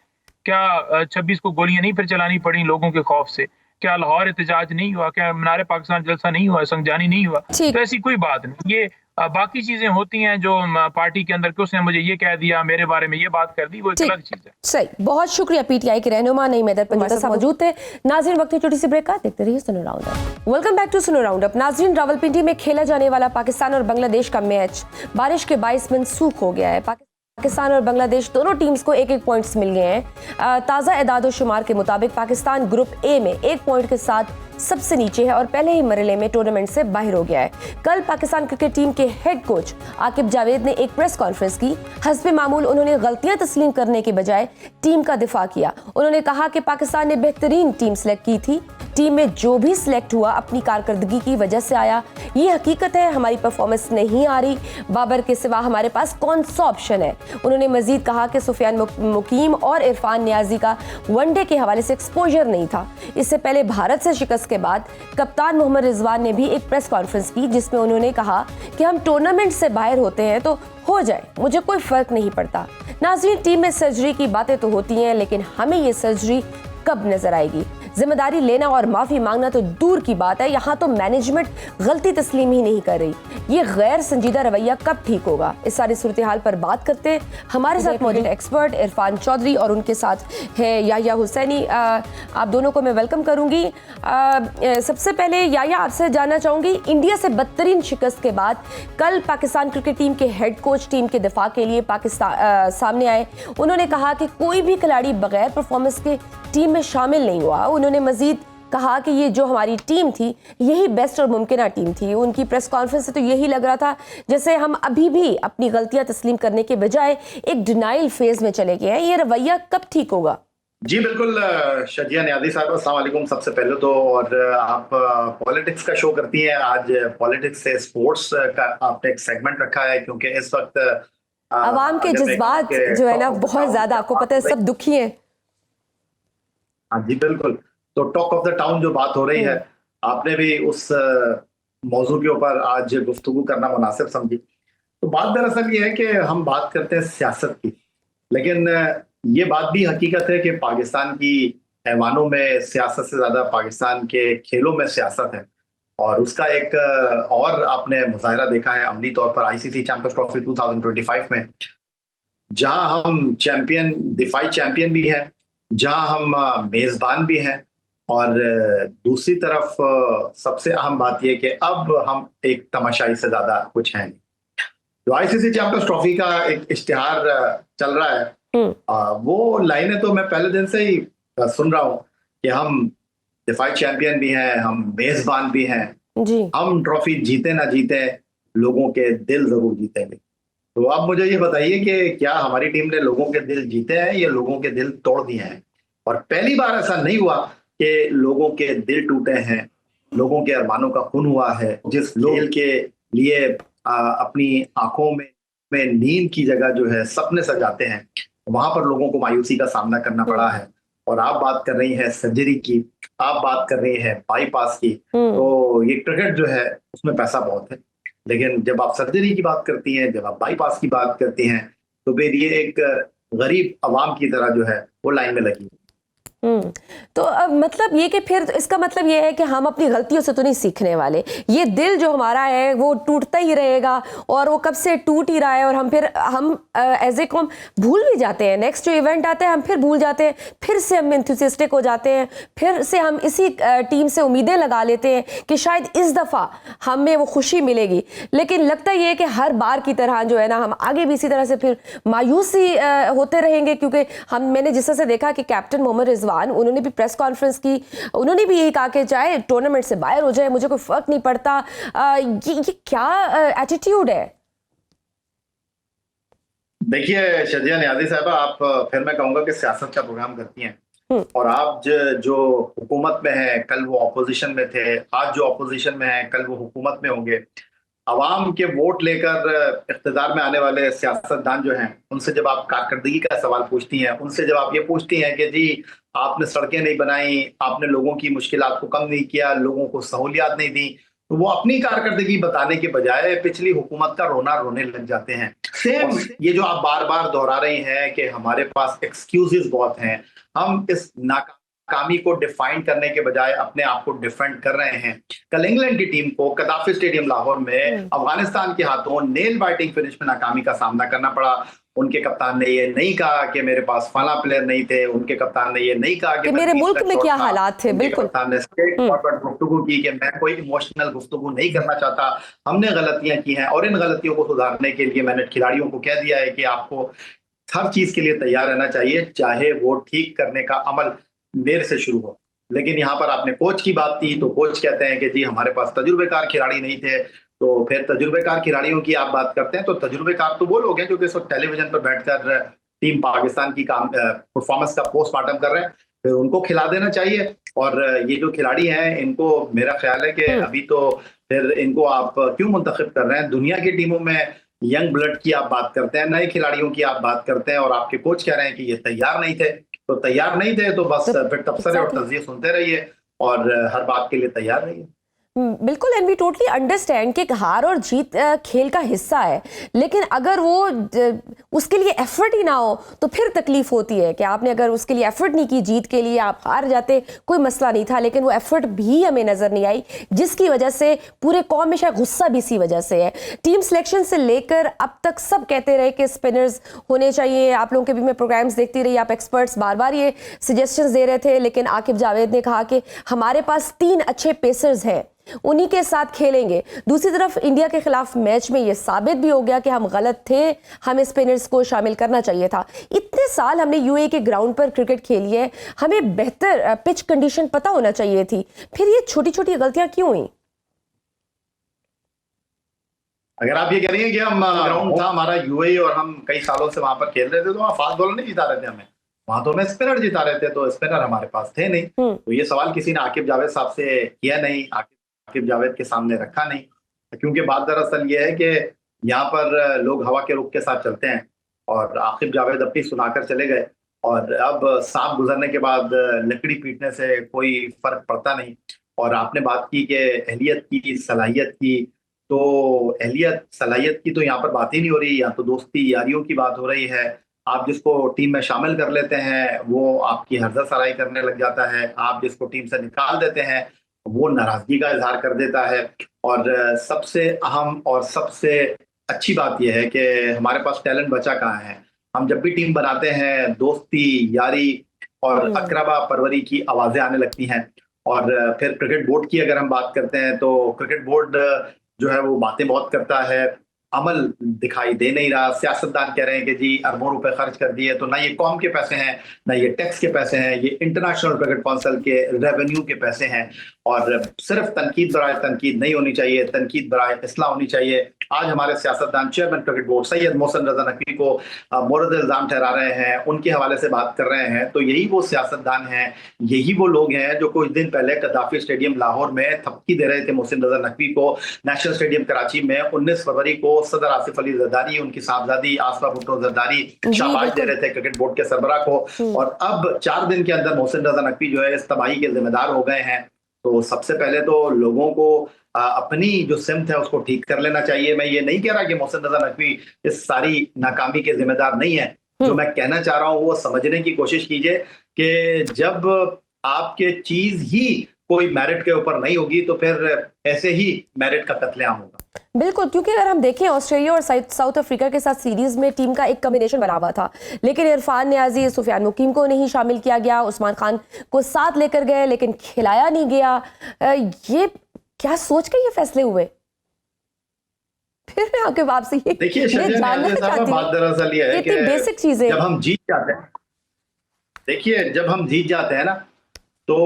क्या 26 को गोलियां नहीं फिर चलानी पड़ी लोगों के खौफ से? क्या लाहौर एहतजाज नहीं हुआ? क्या मीनार पाकिस्तान जलसा नहीं हुआ? संगजानी नहीं हुआ? तो ऐसी कोई बात नहीं। ये बाकी चीजें होती हैं जो पार्टी के अंदर कि उसने मुझे ये कह दिया, मेरे बारे में ये बात कर दी, वो एक अलग चीज है। सही, बहुत शुक्रिया। पीटीआई के रहनुमा नईम हैदर पंजाब साहब मौजूद थे। नाज़रीन, वक्त छोटी सी ब्रेक का, देखते रहिए Suno round up. Welcome back to Suno round up. नाज़रीन, रावलपिंडी में खेला जाने वाला पाकिस्तान और बांग्लादेश का मैच बारिश के बाइस मनसूख हो गया है। पाकिस्तान और बांग्लादेश दोनों टीम्स को एक पॉइंट्स मिल गए हैं। ताज़ा एदाद शुमार के मुताबिक पाकिस्तान ग्रुप ए में 1 पॉइंट के साथ सबसे नीचे है और पहले ही मरहले में टूर्नामेंट से बाहर हो गया है। कल पाकिस्तान क्रिकेट टीम के हेड कोच आकिब जावेद ने एक प्रेस कॉन्फ्रेंस की। हस्बे मामूल उन्होंने गलतियां तस्लीम करने के बजाय टीम का दिफा किया। उन्होंने कहा कि पाकिस्तान ने बेहतरीन टीम सेलेक्ट की थी, टीम में जो भी सिलेक्ट हुआ अपनी कारकर्दगी की वजह से आया। ये हकीकत है, हमारी परफॉर्मेंस नहीं आ रही, बाबर के सिवा हमारे पास कौन सा ऑप्शन है। उन्होंने मजीद कहा कि सुफियान मुकीम और इरफान नियाजी का वनडे के हवाले से एक्सपोजर नहीं था। इससे पहले भारत से शिकस्त के बाद कप्तान मोहम्मद रिजवान ने भी एक प्रेस कॉन्फ्रेंस की जिसमें उन्होंने कहा कि हम टूर्नामेंट से बाहर होते हैं तो हो जाए, मुझे कोई फर्क नहीं पड़ता। नाज़रीन, टीम में सर्जरी की बातें तो होती हैं, लेकिन हमें ये सर्जरी कब नजर आएगी? जिम्मेदारी लेना और माफी मांगना तो दूर की बात है, यहाँ तो मैनेजमेंट गलती तस्लीम ही नहीं कर रही। ये गैर संजीदा रवैया कब ठीक होगा? इस सारी सूरत हाल पर बात करते हैं। हमारे साथ मौजूद एक्सपर्ट इरफान चौधरी और उनके साथ है याया हुसैनी। आप दोनों को मैं वेलकम करूंगी। सबसे पहले याया, आपसे जानना चाहूंगी, इंडिया से बदतरीन शिकस्त के बाद कल पाकिस्तान क्रिकेट टीम के हेड कोच टीम के दिफा के लिए पाकिस्तान सामने आए। उन्होंने कहा कि कोई भी खिलाड़ी बगैर परफॉर्मेंस के टीम में शामिल नहीं हुआ। उन्होंने मजीद कहा कि ये जो हमारी टीम थी यही बेस्ट और मुमकिन टीम थी। उनकी प्रेस कॉन्फ्रेंस से तो यही लग रहा था जैसे हम अभी भी अपनी गलतियां तस्लीम करने के बजाय एक डिनाइल फेज में चले गए हैं। ये रवैया कब ठीक होगा? जी बिल्कुल शजिया नियाज़ी साहब, अस्सलाम वालेकुम सबसे पहले तो। और आप पॉलिटिक्स का शो करती हैं, आज पॉलिटिक्स से स्पोर्ट्स का आपने एक सेगमेंट रखा है, क्योंकि इस वक्त आवाम के जज्बात जो है ना बहुत ज्यादा, आपको पता है, सब दुखी हैं। हाँ जी बिल्कुल। तो टॉक ऑफ द टाउन जो बात हो रही है, आपने भी उस मौजू के ऊपर आज गुफ्तगू करना मुनासिब समझी। तो बात दरअसल ये है कि हम बात करते हैं सियासत की, लेकिन ये बात भी हकीकत है कि पाकिस्तान की ऐवानों में सियासत से ज्यादा पाकिस्तान के खेलों में सियासत है। और उसका एक और आपने मुजाहरा देखा है अमली तौर पर आईसीसी चैंपियंस ट्रॉफी 2025 में, जहां हम चैंपियन, दिफाई चैंपियन भी हैं, जहां हम मेजबान भी हैं, और दूसरी तरफ सबसे अहम बात यह कि अब हम एक तमाशाई से ज्यादा कुछ है नहीं। तो आईसीसी चैंपियंस ट्रॉफी का एक इश्तिहार चल रहा है, वो लाइनें तो मैं पहले दिन से ही सुन रहा हूं कि हम दिफाई चैंपियन भी हैं, हम मेजबान भी हैं जी। हम ट्रॉफी जीते ना जीते, लोगों के दिल जरूर जीतेंगे। तो आप मुझे ये बताइए कि क्या हमारी टीम ने लोगों के दिल जीते हैं या लोगों के दिल तोड़ दिए हैं? और पहली बार ऐसा नहीं हुआ कि लोगों के दिल टूटे हैं, लोगों के अरमानों का खून हुआ है। जिस खेल के लिए अपनी आंखों में नींद की जगह जो है सपने सजाते हैं, वहां पर लोगों को मायूसी का सामना करना पड़ा है। और आप बात कर रही हैं सर्जरी की, आप बात कर रही हैं बाईपास की, तो ये क्रिकेट जो है उसमें पैसा बहुत है, लेकिन जब आप सर्जरी की बात करती हैं, जब आप बाईपास की बात करती हैं, तो फिर ये एक गरीब अवाम की तरह जो है वो लाइन में लगी। तो अब मतलब ये कि फिर इसका मतलब ये है कि हम अपनी गलतियों से तो नहीं सीखने वाले। ये दिल जो हमारा है वो टूटता ही रहेगा और वो कब से टूट ही रहा है, और हम एज ए कॉम भूल भी जाते हैं। नेक्स्ट जो इवेंट आता है हम फिर भूल जाते हैं, फिर से हम एंथुसियास्टिक हो जाते हैं, फिर से हम इसी टीम से उम्मीदें लगा लेते हैं कि शायद इस दफ़ा हमें वो खुशी मिलेगी। लेकिन लगता ये है कि हर बार की तरह जो है ना हम आगे भी इसी तरह से फिर मायूसी होते रहेंगे, क्योंकि मैंने जिस तरह से देखा कि कैप्टन मोहम्मद उन्होंने भी प्रेस कॉन्फ्रेंस की, उन्होंने भी यही कहा कि चाहे टूर्नामेंट से बाहर हो जाए मुझे कोई फर्क नहीं पड़ता। ये क्या एटीट्यूड है? देखिए शजिया नियाज़ी साहबा, आप फिर मैं कहूंगा कि सियासत का प्रोग्राम करती हैं, और आप जो हुकूमत में है, कल वो ऑपोजिशन में थे, आज जो ऑपोजिशन में है कल वो हुकूमत में होंगे। अवाम के वोट लेकर इख्तिदार में आने वाले सियासतदान जो हैं, उनसे जब आप कारकर्दगी का सवाल पूछती हैं, उनसे जब आप ये पूछती हैं कि जी आपने सड़कें नहीं बनाई, आपने लोगों की मुश्किलात को कम नहीं किया, लोगों को सहूलियात नहीं दी, तो वो अपनी कारकर्दगी बताने के बजाय पिछली हुकूमत का रोना रोने लग जाते हैं। सेम ये जो आप बार बार दोहरा रही हैं कि हमारे पास एक्सक्यूजेस बहुत हैं, हम इस नाकामी को डिफाइन करने के बजाय अपने आप को डिफेंड कर रहे हैं। कल इंग्लैंड की टीम को कदाफी स्टेडियम लाहौर में अफगानिस्तान के हाथों नेल बाइटिंग फिनिश में नाकामी का सामना करना पड़ा। उनके कप्तान ने ये नहीं कहा कि मेरे पास फला प्लेयर नहीं थे, उनके कप्तान ने ये नहीं कहा कि मेरे मुल्क में क्या हालात थे। बिल्कुल, कप्तान ने स्ट्रेट फॉरवर्ड गुफ्तगू की कि मैं कोई इमोशनल गुफ्तगू नहीं करना चाहता, हमने गलतियां की हैं और इन गलतियों को सुधारने के लिए मैंने खिलाड़ियों को कह दिया है कि आपको हर चीज के लिए तैयार रहना चाहिए, चाहे वो ठीक करने का अमल मेरे से शुरू हो। लेकिन यहाँ पर आपने कोच की बात की, तो कोच कहते हैं कि जी हमारे पास तजुर्बेकार खिलाड़ी नहीं थे। तो फिर तजुर्बेकार खिलाड़ियों की आप बात करते हैं, तो तजुर्बेकार तो वो लोग हैं जो कि इस वक्त टेलीविजन पर बैठकर टीम पाकिस्तान की काम परफॉर्मेंस का पोस्टमार्टम कर रहे हैं, फिर उनको खिला देना चाहिए। और ये जो खिलाड़ी हैं, इनको मेरा ख्याल है कि अभी तो फिर इनको आप क्यों मुंतखब कर रहे हैं? दुनिया की टीमों में यंग ब्लड की आप बात करते हैं, नए खिलाड़ियों की आप बात करते हैं, और आपके कोच कह रहे हैं कि ये तैयार नहीं थे। तो तैयार नहीं थे तो बस फिर तबसरे और तज़किये सुनते रहिए और हर बात के लिए तैयार रहिए। बिल्कुल, एंड वी टोटली अंडरस्टैंड कि हार और जीत खेल का हिस्सा है, लेकिन अगर वो उसके लिए एफर्ट ही ना हो तो फिर तकलीफ होती है कि आपने अगर उसके लिए एफर्ट नहीं की, जीत के लिए आप हार जाते, कोई मसला नहीं था, लेकिन वो एफर्ट भी हमें नजर नहीं आई, जिसकी वजह से पूरे कौम में शायद गुस्सा भी इसी वजह से है। टीम सिलेक्शन से लेकर अब तक सब कहते रहे कि स्पिनर्स होने चाहिए। आप लोगों के भी मैं प्रोग्राम्स देखती रही, आप एक्सपर्ट्स बार बार ये सजेशंस दे रहे थे, लेकिन आकिब जावेद ने कहा कि हमारे पास 3 अच्छे पेसर्स हैं, उन्हीं के साथ खेलेंगे। दूसरी तरफ इंडिया के खिलाफ मैच में यह साबित भी हो गया कि हम गलत थे, हमें स्पिनर्स को शामिल करना चाहिए था। इतने साल हमने यूएई के ग्राउंड पर क्रिकेट खेली है, हमें बेहतर पिच कंडीशन पता होना चाहिए थी, फिर ये छोटी छोटी गलतियां क्यों हुई? अगर आप ये कह रही हैं कि हम ग्राउंड था हमारा यूएई और हम कई सालों से वहां पर खेल रहे थे, तो वहाँ फास्ट बॉलर नहीं जिता रहे थे हमें, वहां तो हमें स्पिनर जिता रहे थे, तो स्पिनर हमारे पास थे नहीं। तो ये सवाल किसी ने आकिब जावेद साहब से किया नहीं, आकिब जावेद के सामने रखा नहीं, क्योंकि बात दरअसल ये है कि यहाँ पर लोग हवा के रुख के साथ चलते हैं, और आकिब जावेद अपनी सुनाकर चले गए, और अब सांप गुजरने के बाद लकड़ी पीटने से कोई फर्क पड़ता नहीं। और आपने बात की कि अहलियत की, सलाहियत की, तो अहलियत सलाहियत की तो यहाँ पर बात ही नहीं हो रही, या तो दोस्ती यारियों की बात हो रही है। आप जिसको टीम में शामिल कर लेते हैं वो आपकी हर्जा सराई करने लग जाता है, आप जिसको टीम से निकाल देते हैं वो नाराजगी का इजहार कर देता है। और सबसे अहम और सबसे अच्छी बात यह है कि हमारे पास टैलेंट बचा कहाँ है। हम जब भी टीम बनाते हैं, दोस्ती, यारी और अकरबा परवरी की आवाजें आने लगती हैं। और फिर क्रिकेट बोर्ड की अगर हम बात करते हैं, तो क्रिकेट बोर्ड जो है वो बातें बहुत करता है, अमल दिखाई दे नहीं रहा। सियासतदान कह रहे हैं कि जी अरबों रुपए खर्च कर दिए, तो ना ये कौम के पैसे हैं, ना ये टैक्स के पैसे हैं, ये इंटरनेशनल क्रिकेट काउंसिल के रेवेन्यू के पैसे हैं। और सिर्फ तनकीद बराए तनकीद नहीं होनी चाहिए, तनकीद बराए इस्लाह होनी चाहिए। आज हमारे सियासतदान chairman cricket board Syed Mohsin Raza Naqvi को मोरद इल्जाम ठहरा रहे हैं, उनके हवाले से बात कर रहे हैं, तो यही वो सियासतदान हैं, यही वो लोग हैं जो कुछ दिन पहले कद्दाफी स्टेडियम लाहौर में थपकी दे रहे थे मोहसिन रजा नकवी को। नेशनल स्टेडियम कराची में 19 फरवरी को सदर आसिफ अली जरदारी, उनकी साहबजादी आसफा भुट्टो जरदारी शाबाश दे रहे थे क्रिकेट बोर्ड के सरबराह को। और अब 4 दिन के अंदर मोहसिन रजा नकवी जो है इस तबाही के जिम्मेदार हो गए हैं। तो सबसे पहले तो लोगों को अपनी जो सिमत है उसको ठीक कर लेना चाहिए। मैं ये नहीं कह रहा कि मोहसिन रजा नकवी इस सारी नाकामी के जिम्मेदार नहीं है। जो मैं कहना चाह रहा हूँ वो समझने की कोशिश कीजिए कि जब आपके चीज ही कोई मेरिट के ऊपर नहीं होगी तो फिर ऐसे ही मेरिट का कत्लेआम होगा। बिल्कुल, क्योंकि अगर हम देखें ऑस्ट्रेलिया और साउथ अफ्रीका के साथ सीरीज में टीम का एक कॉम्बिनेशन बना हुआ था, लेकिन इरफान नियाजी, सुफियान मुकीम को नहीं शामिल किया गया, उस्मान खान को साथ लेकर गए लेकिन खिलाया नहीं गया। ये क्या सोच के ये फैसले हुए? फिर मैं आपके बाप से ये जानना चाहती हूँ, दरअसल ये है कि बेसिक चीजें जब हम जीत जाते हैं, देखिए जब हम जीत जाते हैं ना, तो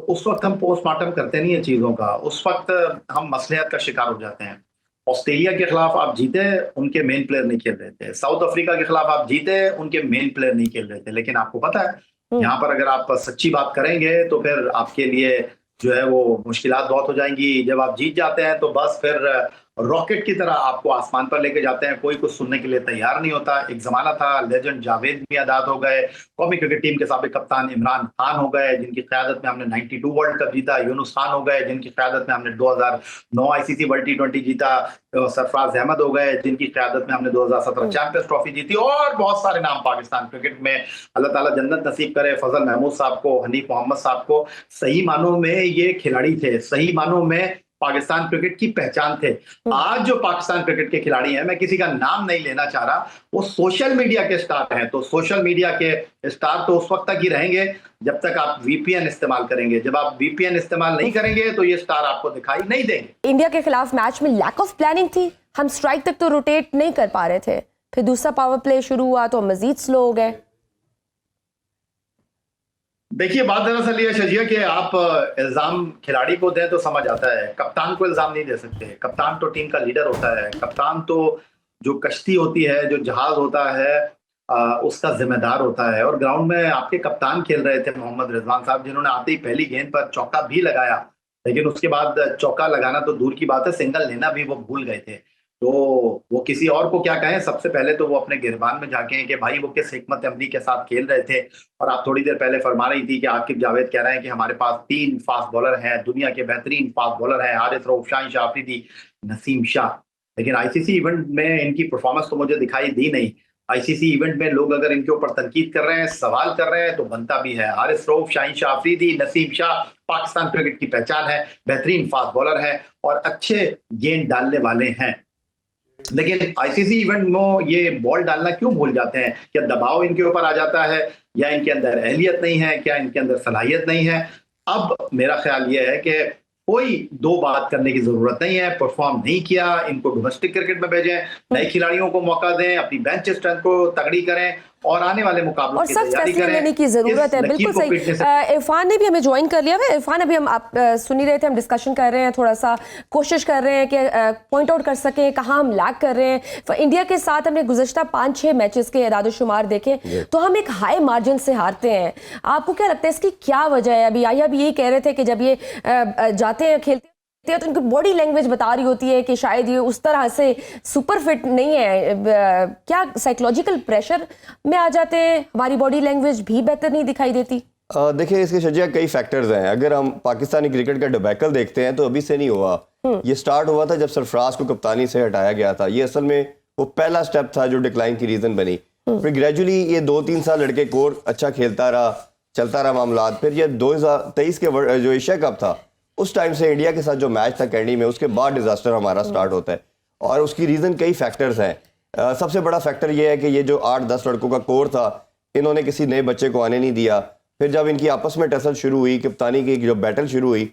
उस वक्त हम पोस्टमार्टम करते नहीं है चीजों का, उस वक्त हम मसलियत का शिकार हो जाते हैं। ऑस्ट्रेलिया के खिलाफ आप जीते, उनके मेन प्लेयर नहीं खेल रहे थे। साउथ अफ्रीका के खिलाफ आप जीते, उनके मेन प्लेयर नहीं खेल रहे थे। लेकिन आपको पता है यहाँ पर अगर आप सच्ची बात करेंगे तो फिर आपके लिए जो है वो मुश्किलात बहुत हो जाएंगी। जब आप जीत जाते हैं तो बस फिर रॉकेट की तरह आपको आसमान पर लेके जाते हैं, कोई कुछ सुनने के लिए तैयार नहीं होता। एक जमाना था लेजेंड जावेद मियांदाद हो गए, कौमी क्रिकेट टीम के साबिक कप्तान इमरान खान हो गए जिनकी क़यादत में हमने 92 वर्ल्ड कप जीता, यूनुस खान हो गए जिनकी क़यादत में हमने 2009 आईसीसी वर्ल्ड T20 जीता, सरफराज अहमद हो गए जिनकी क़यादत में हमने 2017 चैंपियंस ट्रॉफी जीती, और बहुत सारे नाम पाकिस्तान क्रिकेट में। अल्लाह ताला जन्नत नसीब करे फजल महमूद साहब को, हनीफ मोहम्मद साहब को। सही मानों में ये खिलाड़ी थे, सही मानों में पाकिस्तान क्रिकेट की पहचान थे। आज जो पाकिस्तान क्रिकेट के खिलाड़ी हैं, मैं किसी का नाम नहीं लेना चाह रहा, वो सोशल मीडिया के स्टार हैं। तो सोशल मीडिया के स्टार तो उस वक्त तक ही रहेंगे जब तक आप VPN इस्तेमाल करेंगे। जब आप VPN इस्तेमाल नहीं करेंगे तो ये स्टार आपको दिखाई नहीं देंगे। इंडिया के खिलाफ मैच में लैक ऑफ प्लानिंग थी, हम स्ट्राइक तक तो रोटेट नहीं कर पा रहे थे, फिर दूसरा पावर प्ले शुरू हुआ तो मजीद स्लो हो गए। देखिए, बात दरअसल ये है शजिया कि आप इल्जाम खिलाड़ी को दें तो समझ आता है, कप्तान को इल्जाम नहीं दे सकते। कप्तान तो टीम का लीडर होता है, कप्तान तो जो कश्ती होती है, जो जहाज होता है, उसका जिम्मेदार होता है। और ग्राउंड में आपके कप्तान खेल रहे थे मोहम्मद रिजवान साहब, जिन्होंने आते ही पहली गेंद पर चौका भी लगाया, लेकिन उसके बाद चौका लगाना तो दूर की बात है, सिंगल लेना भी वो भूल गए थे। तो वो किसी और को क्या कहें, सबसे पहले तो वो अपने गिरबान में झांकें कि भाई वो किस हिकमत अमली के साथ खेल रहे थे। और आप थोड़ी देर पहले फरमा रही थी कि आकिब जावेद कह रहे हैं कि हमारे पास 3 फास्ट बॉलर हैं, दुनिया के बेहतरीन फास्ट बॉलर हैं, हारिस रऊफ, शाहीन शाह अफरीदी, नसीम शाह। लेकिन आईसीसी इवेंट में इनकी परफॉर्मेंस तो मुझे दिखाई दी नहीं। आईसीसी इवेंट में लोग अगर इनके ऊपर तनकीद कर रहे हैं, सवाल कर रहे हैं, तो बनता भी है। हारिस रऊफ, शाहीन शाह अफरीदी, नसीम शाह पाकिस्तान क्रिकेट की पहचान है, बेहतरीन फास्ट बॉलर है और अच्छे गेंद डालने वाले हैं। लेकिन आईसीसी इवेंट में ये बॉल डालना क्यों भूल जाते हैं? क्या दबाव इनके ऊपर आ जाता है, या इनके अंदर अहलियत नहीं है, क्या इनके अंदर सलाहियत नहीं है? अब मेरा ख्याल ये है कि कोई दो बात करने की जरूरत नहीं है। परफॉर्म नहीं किया, इनको डोमेस्टिक क्रिकेट में भेजें, नए खिलाड़ियों को मौका दें, अपनी बेंच स्ट्रेंथ को तगड़ी करें और आने वाले मुकाबलों और की सख्त तैयारी फैसले करें। लेने की जरूरत है। बिल्कुल सही। इरफान ने भी हमें ज्वाइन कर लिया है। इरफान, अभी हम आप सुन ही रहे थे, हम डिस्कशन कर रहे हैं, थोड़ा सा कोशिश कर रहे हैं कि पॉइंट आउट कर सकें कहाँ हम लैग कर रहे हैं। इंडिया के साथ हमने गुज़श्ता 5-6 मैचेस के एदाद-ओ-शुमार देखें तो हम एक हाई मार्जिन से हारते हैं। आपको क्या लगता है इसकी क्या वजह है? अभी आया भी यही कह रहे थे कि जब ये जाते हैं खेलते हैं तो उनकी बॉडी लैंग्वेज बता रही होती है कि शायद ये उस तरह से सुपर फिट नहीं है। क्या साइकोलॉजिकल प्रेशर में आ जाते हैं? हमारी बॉडी लैंग्वेज भी बेहतर नहीं दिखाई देती? देखिए, इसके शजिया कई फैक्टर्स हैं। अगर हम पाकिस्तानी क्रिकेट का डिबैकल देखते हैं तो अभी से नहीं हुआ। ये स्टार्ट हुआ था जब सरफराज को कप्तानी से हटाया गया था। ये असल में वो पहला स्टेप था जो डिक्लाइन की रीजन बनी। फिर ग्रेजुअली ये 2-3 साल लड़के कोर अच्छा खेलता रहा, चलता रहा मामला। फिर ये 2023 के जो एशिया कप था, उस टाइम से इंडिया के साथ जो मैच था कैंडी में, उसके बाद डिजास्टर हमारा स्टार्ट होता है। और उसकी रीजन कई फैक्टर्स हैं। सबसे बड़ा फैक्टर ये है कि ये जो 8-10 लड़कों का कोर था, इन्होंने किसी नए बच्चे को आने नहीं दिया। फिर जब इनकी आपस में टसल शुरू हुई, कप्तानी की जो बैटल शुरू हुई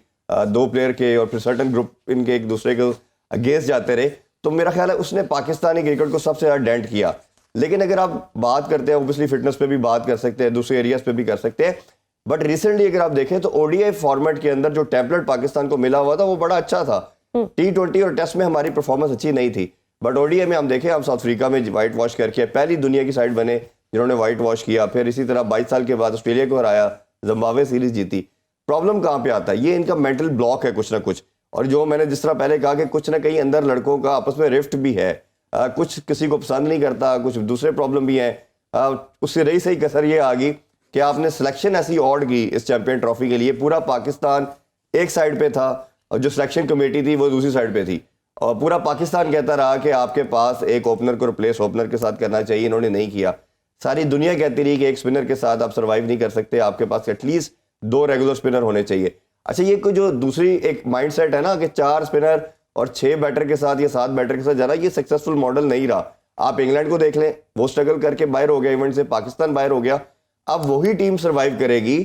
2 प्लेयर के, और फिर सर्टन ग्रुप इनके एक दूसरे को अगेंस्ट जाते रहे, तो मेरा ख्याल है उसने पाकिस्तानी क्रिकेट को सबसे ज़्यादा डेंट किया। लेकिन अगर आप बात करते हैं, ओबियसली फिटनेस पे भी बात कर सकते हैं, दूसरे एरियाज पे भी कर सकते हैं, बट रिसेंटली अगर आप देखें तो ओडीआई फॉर्मेट के अंदर जो टेम्पलेट पाकिस्तान को मिला हुआ था वो बड़ा अच्छा था। T20 और टेस्ट में हमारी परफॉर्मेंस अच्छी नहीं थी, बट ओडीआई में हम देखें, हम साउथ अफ्रीका में वाइट वॉश करके पहली दुनिया की साइड बने जिन्होंने वाइट वॉश किया। फिर इसी तरह 22 साल के बाद ऑस्ट्रेलिया को हराया, जिम्बाब्वे सीरीज जीती। प्रॉब्लम कहाँ पे आता है? ये इनका मेंटल ब्लॉक है कुछ ना कुछ। और जो मैंने जिस तरह पहले कहा कि कुछ ना कहीं अंदर लड़कों का आपस में रिफ्ट भी है, कुछ किसी को पसंद नहीं करता, कुछ दूसरे प्रॉब्लम भी हैं। उससे रही सही कसर ये आ गई कि आपने सिलेक्शन ऐसी ऑड की इस चैंपियन ट्रॉफी के लिए। पूरा पाकिस्तान एक साइड पे था और जो सिलेक्शन कमेटी थी वो दूसरी साइड पे थी, और पूरा पाकिस्तान कहता रहा कि आपके पास एक ओपनर को रिप्लेस ओपनर के साथ करना चाहिए। इन्होंने नहीं किया। सारी दुनिया कहती रही कि एक स्पिनर के साथ आप सर्वाइव नहीं कर सकते, आपके पास एटलीस्ट 2 रेगुलर स्पिनर होने चाहिए। अच्छा, ये जो दूसरी एक माइंडसेट है ना कि 4 स्पिनर और 6 बैटर के साथ या 7 बैटर के साथ जाना, ये सक्सेसफुल मॉडल नहीं रहा। आप इंग्लैंड को देख लें, वो स्ट्रगल करके बाहर हो गया इवेंट से, पाकिस्तान बाहर हो गया। अब वही टीम सर्वाइव करेगी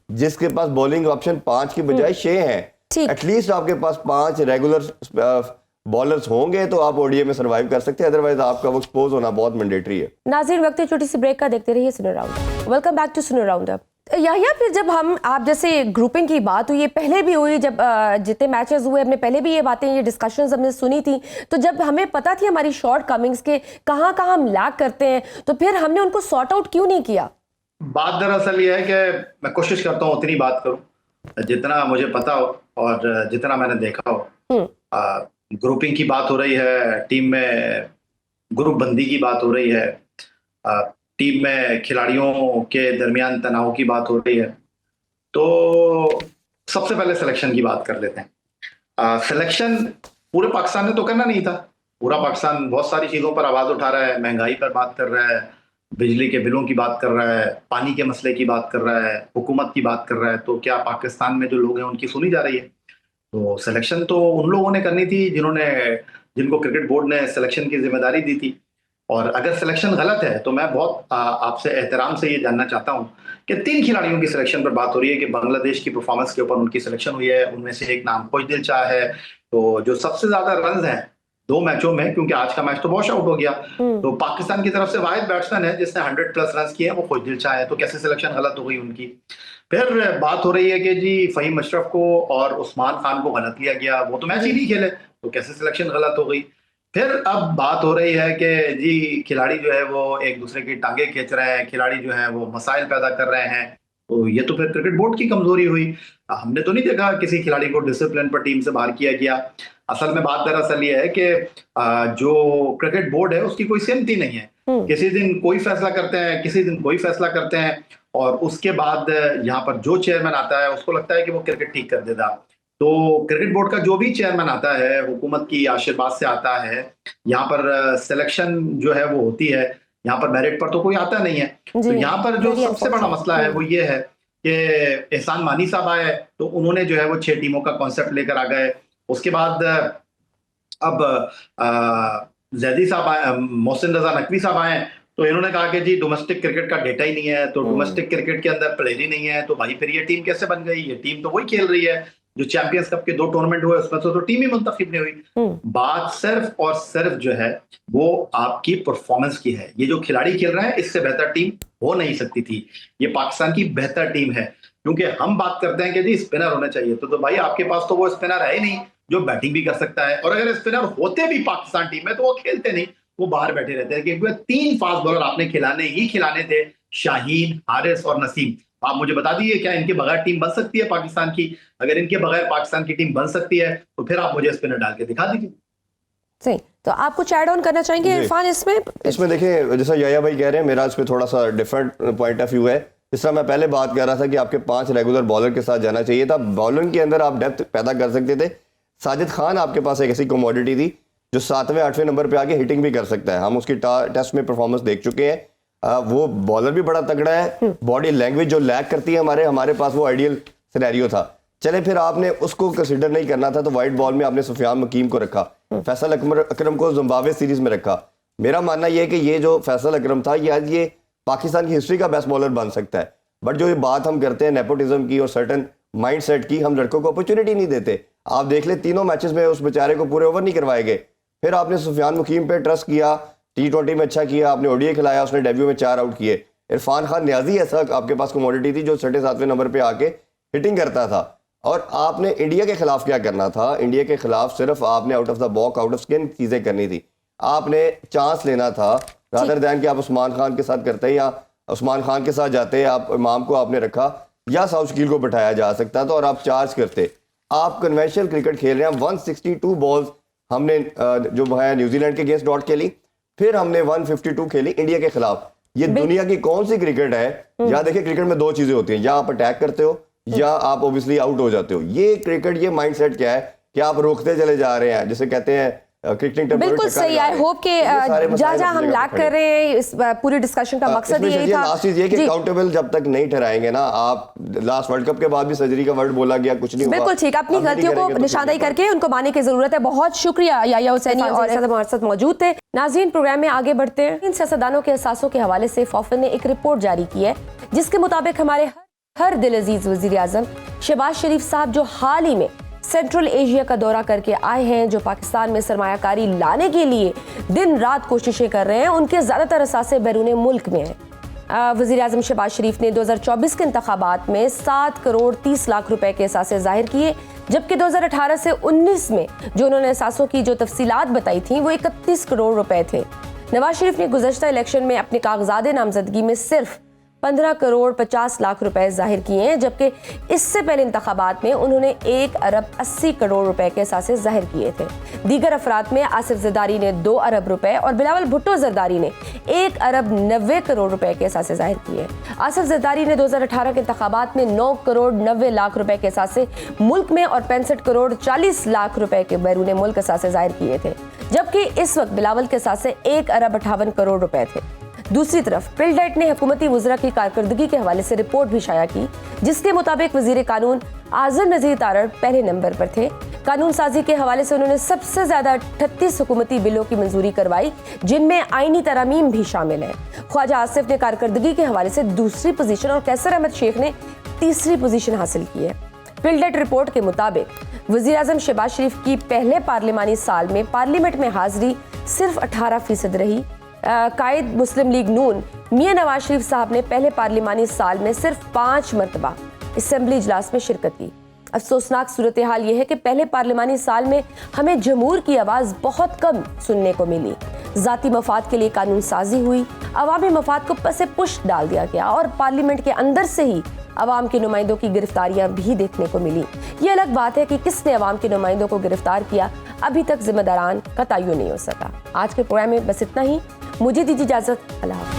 जिसके पास बॉलिंग ऑप्शन 5 की बजाय 6 हैं। एटलीस्ट आपके पास 5 रेगुलर बॉलर्स होंगे तो आप ओडीआई में सर्वाइव कर सकते हैं, अदरवाइज आपका वो एक्सपोज होना बहुत मैंडेटरी है। नाज़रीन, वक्त छोटी सी ब्रेक का, देखते रहिए Suno round. Welcome back to Suno round up. या फिर जब हम आप जैसे ग्रुपिंग की बात हुई, ये पहले भी हुई, जब जितने मैचेस हुए हमने पहले भी ये बातें, ये डिस्कशंस हमने सुनी थी, तो जब हमें पता थी हमारी शॉर्ट कमिंग्स के कहाँ हम लैग करते हैं, तो फिर हमने उनको सॉर्ट आउट क्यों नहीं किया? बात दरअसल ये है कि मैं कोशिश करता हूँ उतनी बात करूँ जितना मुझे पता हो और जितना मैंने देखा हो। ग्रुपिंग की बात हो रही है, टीम में ग्रुप बंदी की बात हो रही है, टीम में खिलाड़ियों के दरमियान तनाव की बात हो रही है। तो सबसे पहले सिलेक्शन की बात कर लेते हैं। सिलेक्शन पूरे पाकिस्तान ने तो करना नहीं था। पूरा पाकिस्तान बहुत सारी चीज़ों पर आवाज़ उठा रहा है, महंगाई पर बात कर रहा है, बिजली के बिलों की बात कर रहा है, पानी के मसले की बात कर रहा है, हुकूमत की बात कर रहा है। तो क्या पाकिस्तान में जो लोग हैं उनकी सुनी जा रही है? तो सिलेक्शन तो उन लोगों ने करनी थी जिनको क्रिकेट बोर्ड ने सिलेक्शन की जिम्मेदारी दी थी। और अगर सिलेक्शन गलत है तो मैं बहुत आपसे एहतराम से ये जानना चाहता हूँ कि 3 खिलाड़ियों की सिलेक्शन पर बात हो रही है कि बांग्लादेश की परफॉर्मेंस के ऊपर उनकी सिलेक्शन हुई है। उनमें से एक नाम खुशदिल शाह है, तो जो सबसे ज्यादा रन हैं 2 मैचों में, क्योंकि आज का मैच तो वॉश आउट हो गया, तो पाकिस्तान की तरफ से वाहिद बैट्समैन है जिसने 100+ रन किए हैं, वो खुशदिल शाह है। तो कैसे सिलेक्शन गलत हो गई उनकी? फिर बात हो रही है कि जी फहीम अशरफ को और उस्मान खान को गलत लिया गया, वो तो मैच ही नहीं खेले, तो कैसे सिलेक्शन गलत हो गई। फिर अब बात हो रही है कि जी खिलाड़ी जो है वो एक दूसरे की टांगे खींच रहे हैं, खिलाड़ी जो है वो मसाइल पैदा कर रहे हैं, तो ये तो फिर क्रिकेट बोर्ड की कमजोरी हुई। हमने तो नहीं देखा किसी खिलाड़ी को डिसिप्लिन पर टीम से बाहर किया गया। असल में बात दरअसल ये है कि जो क्रिकेट बोर्ड है उसकी कोई सहमति नहीं है, किसी दिन कोई फैसला करते हैं, किसी दिन कोई फैसला करते हैं, और उसके बाद यहाँ पर जो चेयरमैन आता है उसको लगता है कि वो क्रिकेट ठीक कर देगा। तो क्रिकेट बोर्ड का जो भी चेयरमैन आता है हुकूमत की आशीर्वाद से आता है, यहाँ पर सिलेक्शन जो है वो होती है, यहाँ पर मेरिट पर तो कोई आता नहीं है। तो यहाँ पर जो सबसे बड़ा मसला है वो ये है कि एहसान मानी साहब आए तो उन्होंने जो है वो 6 टीमों का कॉन्सेप्ट लेकर आ गए। उसके बाद अब जैदी साहब मोहसिन रजा नकवी साहब आए तो इन्होंने कहा कि जी डोमेस्टिक क्रिकेट का डेटा ही नहीं है, तो डोमेस्टिक क्रिकेट के अंदर प्लेयर ही नहीं है, तो भाई फिर ये टीम कैसे बन गई? ये टीम तो वही खेल रही है जो चैंपियंस कप के 2 टूर्नामेंट हुए उसमें तो टीम ही मुंतखब नहीं हुई। बात सिर्फ और सिर्फ जो है वो आपकी परफॉर्मेंस की है। ये जो खिलाड़ी खेल रहे हैं इससे बेहतर टीम हो नहीं सकती थी, ये पाकिस्तान की बेहतर टीम है। क्योंकि हम बात करते हैं कि जी स्पिनर होने चाहिए, तो भाई आपके पास तो वो स्पिनर है ही नहीं जो बैटिंग भी कर सकता है, और अगर स्पिनर होते भी पाकिस्तान टीम में तो वो खेलते नहीं, वो बाहर बैठे रहते हैं, क्योंकि 3 फास्ट बॉलर आपने खिलाने थे, शाहीन, हारिस और नसीम। आप मुझे बता दीजिए क्या इनके बगैर टीम बन सकती है पाकिस्तान की? अगर इनके बगैर पाकिस्तान की टीम बन सकती है तो फिर आप मुझे स्पिनर डाल के दिखा दीजिए। सही, तो आप कुछ ऐड ऑन करना चाहेंगे इरफान इसमें देखिए जैसा याया भाई कह रहे हैं, मेरा इस पे थोड़ा सा डिफरेंट पॉइंट ऑफ व्यू है। जिस तरह मैं पहले बात कर रहा था कि आपके 5 रेगुलर बॉलर के साथ जाना चाहिए था, बॉलर के अंदर आप डेप्थ पैदा कर सकते थे। साजिद खान आपके पास एक ऐसी कमोडिटी थी जो 7वें 8वें नंबर पे आके हिटिंग भी कर सकता है, हम उसकी टेस्ट में परफॉर्मेंस देख चुके हैं। वो बॉलर भी बड़ा तगड़ा है, बॉडी लैंग्वेज जो लैक करती है हमारे पास वो आइडियल सिनेरियो था। चले फिर आपने उसको कंसिडर नहीं करना था तो वाइट बॉल में आपने सुफियान मकीम को रखा, फैसल अकरम को जिम्बाब्वे सीरीज में रखा। मेरा मानना यह है कि ये जो फैसल अकरम था ये आज ये पाकिस्तान की हिस्ट्री का बेस्ट बॉलर बन सकता है, बट जो ये बात हम करते हैं नेपोटिज्म की और सर्टन माइंडसेट की, हम लड़कों को अपॉर्चुनिटी नहीं देते। आप देख ले 3 मैचेस में उस बेचारे को पूरे ओवर नहीं करवाए गए। फिर आपने सुफियान मुकीम पे ट्रस्ट किया, T20 में अच्छा किया, आपने ओडीआई खिलाया, उसने डेब्यू में 4 आउट किए। इरफान खान न्याजी ऐसा आपके पास कमोडिटी थी जो 6वें 7वें नंबर पे आके हिटिंग करता था। और आपने इंडिया के खिलाफ क्या करना था? इंडिया के खिलाफ सिर्फ आपने out of the box, out of skin चीजें करनी थी। आपने चांस लेना था रादर दैन कि आप उस्मान खान के साथ करते या उस्मान खान के साथ जाते, आप इमाम को आपने रखा या साउथ शकील को बैठाया जा सकता था और आप चार्ज करते। आप कन्वेंशनल क्रिकेट खेल रहे हैं। 162 बॉल्स हमने जो है न्यूजीलैंड के अगेंस्ट डॉट खेली, फिर हमने 152 खेली इंडिया के खिलाफ। ये दुनिया की कौन सी क्रिकेट है? या देखिए क्रिकेट में 2 चीजें होती हैं, या आप अटैक करते हो या आप ऑब्वियसली आउट हो जाते हो। ये क्रिकेट, ये माइंडसेट क्या है कि आप रोकते चले जा रहे हैं, जिसे कहते हैं क्रिकेटिंग। बिल्कुल सही। आई होप कि जहाँ हम लैग कर रहे हैं इस पूरी डिस्कशन का मकसद यही था। लास्ट चीज ये कि अकाउंटेबल जब तक नहीं ठहराएंगे ना, आप लास्ट वर्ल्ड कप के बाद भी सर्जरी का वर्ड बोला गया, कुछ नहीं हुआ। बिल्कुल ठीक, अपनी गलतियों को निशानदेही करके उनको मानने की जरूरत है। बहुत शुक्रिया याया हुसैनी और हमारे साथ मौजूद थे। नाज़रीन, प्रोग्राम में आगे बढ़ते हैं। इन सियासतदानों के एहसासों के हवाले से फॉफन ने एक रिपोर्ट जारी की है जिसके मुताबिक हमारे हर दिल अजीज वजीर आजम शहबाज शरीफ साहब जो हाल ही में सेंट्रल एशिया का दौरा करके आए हैं, जो पाकिस्तान में सरमायाकारी लाने के लिए दिन रात कोशिशें कर रहे हैं, उनके ज़्यादातर असासे बैरून मुल्क में हैं। वज़ीर आज़म शहबाज शरीफ ने 2024 के इंतखाबात में 7 करोड़ 30 लाख रुपए के असासे जाहिर किए, जबकि 2018 से 19 में जो उन्होंने असासों की जो तफसीलात बताई थी वो 31 करोड़ रुपए थे। नवाज शरीफ ने गुज़श्ता इलेक्शन में अपने कागजात नामजदगी में सिर्फ 15 करोड़ 50 लाख रुपए जाहिर किए हैं, जबकि इससे पहले इंतखाबात में उन्होंने 1 अरब 80 करोड़ रुपए के असासे जाहिर किए थे। दीगर अफराद में आसिफ जरदारी ने 2 अरब रुपए और बिलावल भुट्टो जरदारी ने 1 अरब 90 करोड़ रुपए के असासे जाहिर किए। आसिफ जरदारी ने 2018 के इंतखाबात में 9 करोड़ 90 लाख रुपए के असासे मुल्क में और 65 करोड़ 40 लाख रुपए के बैरून मुल्क असासे जाहिर किए थे, जबकि इस वक्त बिलावल के असासे 1 अरब 58 करोड़ रुपए थे। दूसरी तरफ पिल्डेट ने हुकूमती वज़रा की कारकर्दगी के हवाले से रिपोर्ट भी शाया की, जिसके मुताबिक वज़ीर कानून आज़म नज़ीर तारड़ पहले नंबर पर थे। कानून साजी के हवाले से उन्होंने सबसे ज्यादा 38 हुकूमती बिलों की मंजूरी करवाई, जिनमें आईनी तरमीम भी शामिल है। ख्वाजा आसिफ ने कारकर्दगी के हवाले से दूसरी पोजीशन और कैसर अहमद शेख ने तीसरी पोजीशन हासिल की है। पिल्डेट रिपोर्ट के मुताबिक वज़ीर आज़म शहबाज शरीफ की पहले पार्लिमानी साल में पार्लियामेंट में हाजिरी सिर्फ 18% रही। कायद मुस्लिम लीग नून मियां नवाज शरीफ साहब ने पहले पार्लिमानी साल में सिर्फ 5 मरतबा असेंबली इजलास में शिरकत की। अफसोसनाक सूरत हाल यह है कि पहले पार्लिमानी साल में हमें जमहूर की आवाज़ बहुत कम सुनने को मिली। ज़ाती मफाद के लिए कानून साजी हुई, अवामी मफाद को पसे पुश डाल दिया गया और पार्लियामेंट के अंदर से ही अवाम के नुमाइंदों की गिरफ्तारियां भी देखने को मिली। ये अलग बात है कि किसने अवाम के नुमाइंदों को गिरफ्तार किया, अभी तक जिम्मेदारान का तयन नहीं हो सका। आज के प्रोग्राम में बस इतना ही। मुझे दीजिए इजाजत। अल्लाह हाफ़िज़।